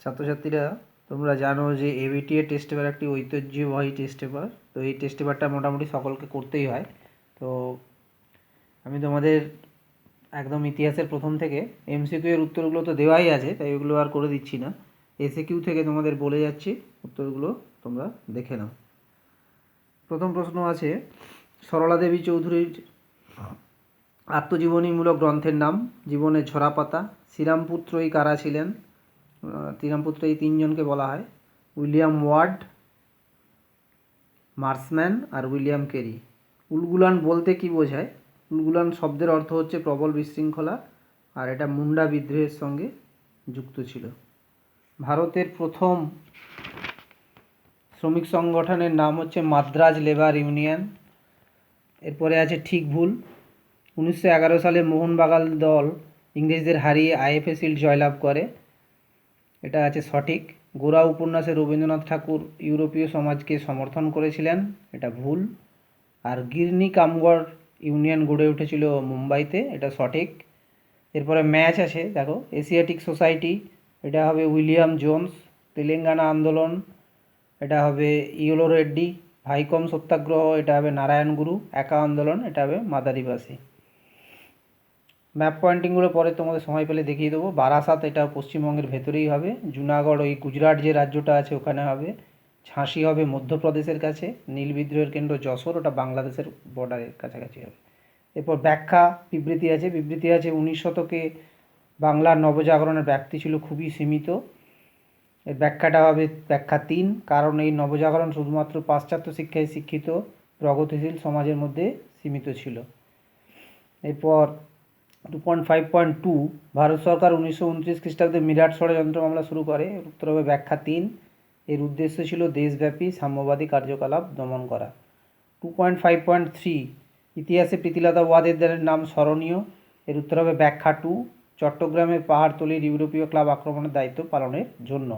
ছাত্রছাত্রীরা, তোমরা জানো যে এবিটিএ টেস্ট পেপার একটি ঐতিহ্যবাহী টেস্ট পেপার। তো এই টেস্ট পেপারটা মোটামুটি সকলকে করতেই হয়। তো আমি তোমাদের একদম ইতিহাসের প্রথম থেকে এমসিকিউ এর উত্তরগুলো তো দেওয়াই আছে, তাই ওগুলো আর করে দিচ্ছি না। এসিকিউ থেকে তোমাদের বলে যাচ্ছি, উত্তরগুলো তোমরা দেখে নাও। প্রথম প্রশ্ন আছে, সরলা দেবী চৌধুরীর আত্মজীবনীমূলক গ্রন্থের নাম? জীবনের ঝরাপাতা। শ্রীরামপুত্রই কারা ছিলেন? শ্রীরামপুত্র এই তিনজনকে বলা হয় উইলিয়াম ওয়ার্ড, মার্সম্যান আর উইলিয়াম কেরি। উলগুলান বলতে কি বোঝায়? উলগুলান শব্দের অর্থ হচ্ছে প্রবল বিশৃঙ্খলা, আর এটা মুন্ডা বিদ্রোহের সঙ্গে যুক্ত ছিল। ভারতের প্রথম শ্রমিক সংগঠনের নাম হচ্ছে মাদ্রাজ লেবার ইউনিয়ন। এরপরে আছে ঠিক ভুল। 1911 সালে মোহনবাগান দল ইংরেজদের হারিয়ে আইএফএ শিল্ড জয়লাভ করে, এটা আছে সঠিক। গোরা উপন্যাসে রবীন্দ্রনাথ ঠাকুর ইউরোপীয় সমাজকে সমর্থন করেছিলেন, এটা ভুল। আর গিরনি কামগড় ইউনিয়ন গড়ে উঠেছিল মুম্বাইতে, এটা সঠিক। এরপরে ম্যাচ আছে, দেখো। এশিয়াটিক সোসাইটি, এটা হবে উইলিয়াম জোন্স। তেলেঙ্গানা আন্দোলন, এটা হবে ইয়েলো রেড্ডি। ভাইকম সত্যাগ্রহ, এটা হবে নারায়ণ গুরু। একা আন্দোলন, এটা হবে মাদারিবাসী। ম্যাপ পয়েন্টিংগুলো পরে তোমাদের সময় পেলে দেখিয়ে দেবো। বারাসাত, এটা পশ্চিমবঙ্গের ভেতরেই হবে। জুনাগড় ওই গুজরাট যে রাজ্যটা আছে ওখানে হবে। ঝাঁসি হবে মধ্যপ্রদেশের কাছে। নীল বিদ্রোহের কেন্দ্র যশোর, ওটা বাংলাদেশের বর্ডারের কাছাকাছি হবে। এরপর ব্যাখ্যা বিবৃতি আছে। বিবৃতি আছে 19 শতকে বাংলার নবজাগরণের ব্যাপ্তি ছিল খুবই সীমিত। এর ব্যাখ্যাটা হবে ব্যাখ্যা 3, কারণ এই নবজাগরণ শুধুমাত্র পাশ্চাত্য শিক্ষায় শিক্ষিত প্রগতিশীল সমাজের মধ্যে সীমিত ছিল। এরপর 2.5.2, ভারত সরকার 1929 খ্রিস্টাব্দে মিরাট ষড়যন্ত্র মামলা শুরু করে, উত্তর হবে ব্যাখ্যা 3। এর উদ্দেশ্য ছিল দেশব্যাপী সাম্যবাদী কার্যকলাপ দমন করা। 2.5.3, ইতিহাসে প্রীতিলতা ওয়াদ্দেদারের নাম স্মরণীয়, এর উত্তর হবে ব্যাখ্যা 2। চট্টগ্রামের পাহাড়তলির ইউরোপীয় ক্লাব আক্রমণের দায়িত্ব পালনের জন্য।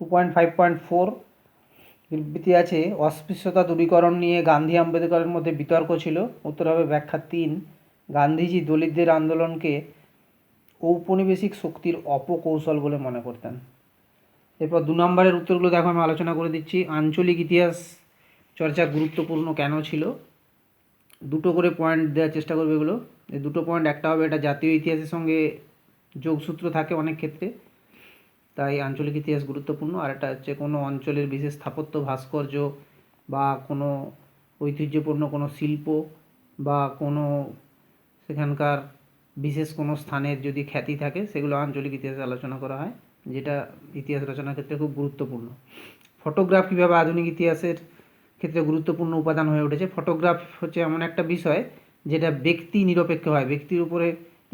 2.5.4, বিবৃতি আছে অস্পৃশ্যতা দূরীকরণ নিয়ে গান্ধী আম্বেদকরের মধ্যে বিতর্ক ছিল, উত্তর হবে ব্যাখ্যা 3। গান্ধীজি দলিতদের আন্দোলনকে ঔপনিবেশিক শক্তির অপকৌশল বলে মনে করতেন। এরপর 2 নম্বরের উত্তরগুলো দেখো, আমি আলোচনা করে দিচ্ছি। আঞ্চলিক ইতিহাস চর্চা গুরুত্বপূর্ণ কেন ছিল? দুটো করে পয়েন্ট দেওয়ার চেষ্টা করবে এগুলো। এই দুটো পয়েন্ট, একটা হবে এটা জাতীয় ইতিহাসের সঙ্গে যোগসূত্র থাকে অনেক ক্ষেত্রে, তাই আঞ্চলিক ইতিহাস গুরুত্বপূর্ণ। আর একটা হচ্ছে কোনো অঞ্চলের বিশেষ স্থাপত্য ভাস্কর্য বা কোনো ঐতিহ্যপূর্ণ কোনো শিল্প বা কোনো সেখানকার বিশেষ কোনো স্থানের যদি খ্যাতি থাকে, সেগুলো আঞ্চলিক ইতিহাসে আলোচনা করা হয়, যেটা ইতিহাস রচনার ক্ষেত্রে খুব গুরুত্বপূর্ণ। ফটোগ্রাফ কীভাবে আধুনিক ইতিহাসের ক্ষেত্রে গুরুত্বপূর্ণ উপাদান হয়ে উঠেছে? ফটোগ্রাফ হচ্ছে এমন একটা বিষয় যেটা ব্যক্তি নিরপেক্ষ হয়, ব্যক্তির উপরে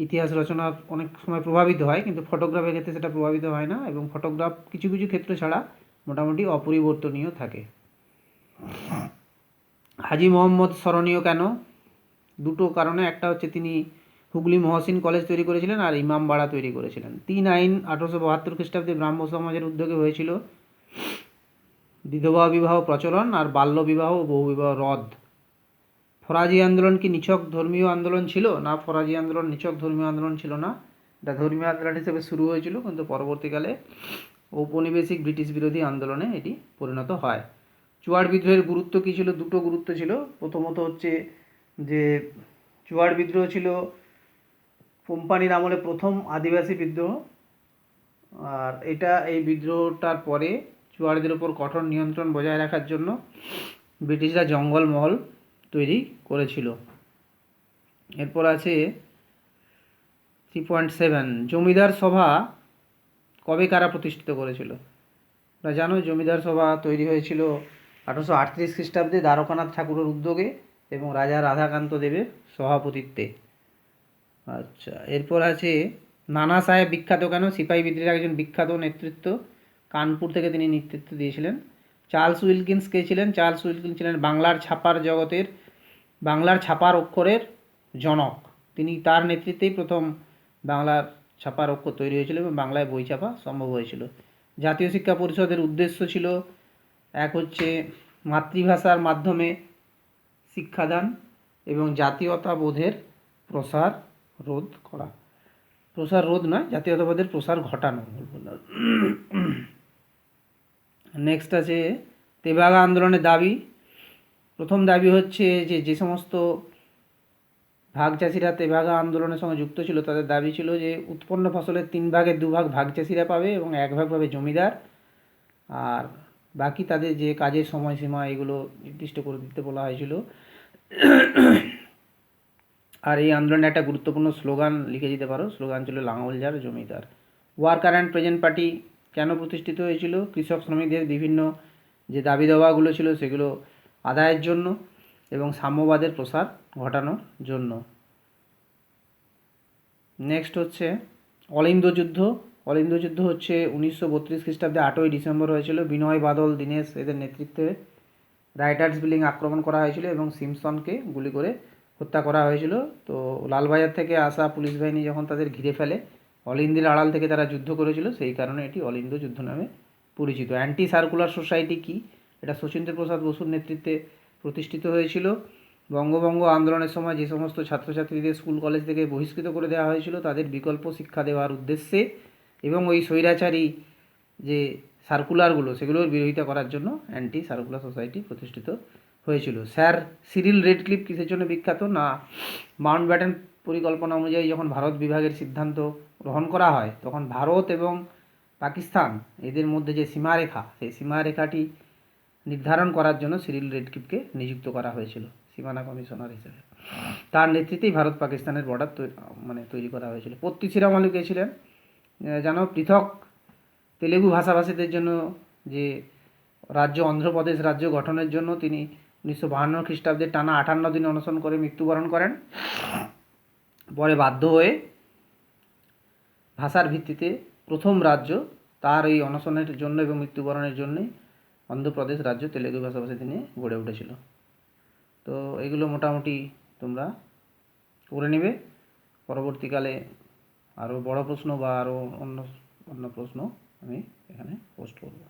ইতিহাস রচনা অনেক সময় প্রভাবিত হয়, কিন্তু ফটোগ্রাফের ক্ষেত্রে সেটা প্রভাবিত হয় না, এবং ফটোগ্রাফ কিছু কিছু ক্ষেত্র ছাড়া মোটামুটি অপরিবর্তনীয় থাকে। হাজী মোহাম্মদ স্মরণীয় কেন? দুটো কারণে। একটা হচ্ছে তিনি হুগলি মহসিন কলেজ তৈরি করেছিলেন আর ইমামবাড়া তৈরি করেছিলেন। 3 আইন 1872 খ্রিস্টাব্দে ব্রাহ্ম সমাজের উদ্যোগে হয়েছিল। বিধবা বিবাহ প্রচলন আর বাল্য বিবাহ ও বহুবিবাহ রদ। ফরাজি আন্দোলন কি নিছক ধর্মীয় আন্দোলন ছিল? না, ফরাজি আন্দোলন নিছক ধর্মীয় আন্দোলন ছিল না, এটা ধর্মীয় আন্দোলন হিসেবে শুরু হয়েছিল, কিন্তু পরবর্তীকালে ঔপনিবেশিক ব্রিটিশ বিরোধী আন্দোলনে এটি পরিণত হয়। চুয়াড় বিদ্রোহের গুরুত্ব কী ছিল? দুটো গুরুত্ব ছিল। প্রথমত হচ্ছে যে চুয়াড় বিদ্রোহ ছিল কোম্পানির আমলে প্রথম আদিবাসী বিদ্রোহ, আর এই বিদ্রোহটার পরে চুয়াড়দের ওপর কঠোর নিয়ন্ত্রণ বজায় রাখার জন্য ব্রিটিশরা জঙ্গলমহল তৈরি করেছিল। এরপর আছে 3.7, জমিদার সভা কবে কারা প্রতিষ্ঠিত করেছিল? তোমরা জানো জমিদার সভা তৈরি হয়েছিল 1838 খ্রিস্টাব্দে দ্বারকানাথ ঠাকুরের উদ্যোগে এবং রাজা রাধাকান্ত দেবের সভাপতিত্বে। আচ্ছা, এরপর আছে নানা সাহেব বিখ্যাত কেন? সিপাহী বিদ্রোহের একজন বিখ্যাত নেতৃত্ব, কানপুর থেকে তিনি নেতৃত্ব দিয়েছিলেন। চার্লস উইলকিন্স কে ছিলেন? চার্লস উইলকিন্স ছিলেন বাংলার ছাপার অক্ষরের জনক। তার নেতৃত্বেই প্রথম বাংলার ছাপার অক্ষর তৈরি হয়েছিল এবং বাংলায় বই ছাপা সম্ভব হয়েছিল। জাতীয় শিক্ষা পরিষদের উদ্দেশ্য ছিল, এক হচ্ছে মাতৃভাষার মাধ্যমে শিক্ষাদান এবং জাতীয়তাবোধের প্রসার রোধ নয়, জাতীয়তাবাদের প্রসার ঘটানো। নেক্সট আছে তেভাগা আন্দোলনের দাবি। প্রথম দাবি হচ্ছে যে সমস্ত ভাগ চাষিরা তেভাগা আন্দোলনের সঙ্গে যুক্ত ছিল তাদের দাবি ছিল যে উৎপন্ন ফসলের 3 ভাগের 2 ভাগ ভাগ চাষিরা পাবে এবং 1 ভাগ পাবে জমিদার, আর বাকি তাদের যে কাজের সময়সীমা এগুলো নির্দিষ্ট করে দিতে বলা হয়েছিল। আর এই আন্দোলনে একটা গুরুত্বপূর্ণ স্লোগান লিখে দিতে পারো, স্লোগান ছিল লাঙল যার জমিদার। ওয়ার্কার অ্যান্ড প্রেজেন্ট পার্টি কেন প্রতিষ্ঠিত হয়েছিল? কৃষক শ্রমিকদের বিভিন্ন যে দাবি দাওয়াগুলো ছিল সেগুলো আদায়ের জন্য এবং সাম্যবাদের প্রসার ঘটানোর জন্য। নেক্সট হচ্ছে অলিন্দ যুদ্ধ। অলিন্দ যুদ্ধ হচ্ছে 1932 খ্রিস্টাব্দে 8ই ডিসেম্বর হয়েছিল। বিনয় বাদল দীনেশ এদের নেতৃত্বে রাইটার্স বিল্ডিং আক্রমণ করা হয়েছিল এবং সিমসনকে গুলি করে হত্যা করা হয়েছিল। তো লালবাজার থেকে আসা পুলিশ বাহিনী যখন তাদের ঘিরে ফেলে, অলিন্দের আড়াল থেকে তারা যুদ্ধ করেছিল, সেই কারণে এটি অলিন্দ যুদ্ধ নামে পরিচিত। অ্যান্টি সার্কুলার সোসাইটি কি? এটা শচীন্দ্র প্রসাদ বসুর নেতৃত্বে প্রতিষ্ঠিত হয়েছিল। বঙ্গভঙ্গ আন্দোলনের সময় যে সমস্ত ছাত্রছাত্রীদের স্কুল কলেজ থেকে বহিষ্কৃত করে দেওয়া হয়েছিল তাদের বিকল্প শিক্ষা দেওয়ার উদ্দেশ্যে এবং ওই স্বৈরাচারী যে সার্কুলারগুলো সেগুলোর বিরোধিতা করার জন্য অ্যান্টি সার্কুলার সোসাইটি প্রতিষ্ঠিত হয়েছিল। স্যার সিরিল রেডক্লিফ কিসের জন্য বিখ্যাত? না, মাউন্টব্যাটেন পরিকল্পনা অনুযায়ী যখন ভারত বিভাগের সিদ্ধান্ত গ্রহণ করা হয় তখন ভারত এবং পাকিস্তান এদের মধ্যে যে সীমারেখা, সেই সীমারেখাটি নির্ধারণ করার জন্য সিরিল রেডক্লিফকে নিযুক্ত করা হয়েছিল সীমানা কমিশনার হিসেবে। তার নেতৃত্বেই ভারত পাকিস্তানের বর্ডার তৈরি করা হয়েছিল। পত্তি শ্রীরামালু কে ছিলেন? জানো, পৃথক তেলেগু ভাষাভাষীদের জন্য যে রাজ্য অন্ধ্রপ্রদেশ রাজ্য গঠনের জন্য তিনি 1952 খ্রিস্টাব্দে টানা 58 দিন অনশন করে মৃত্যুবরণ করেন। পরে বাধ্য হয়ে ভাষার ভিত্তিতে প্রথম রাজ্য তার এই অনশনের জন্য এবং মৃত্যুবরণের জন্যই অন্ধ্রপ্রদেশ রাজ্য তেলেগু ভাষাভাষীদের নিয়ে গড়ে উঠেছিল। তো এগুলো মোটামুটি তোমরা করে নেবে। পরবর্তীকালে আরও বড় প্রশ্ন বা আরও অন্য প্রশ্ন আমি এখানে পোস্ট করব।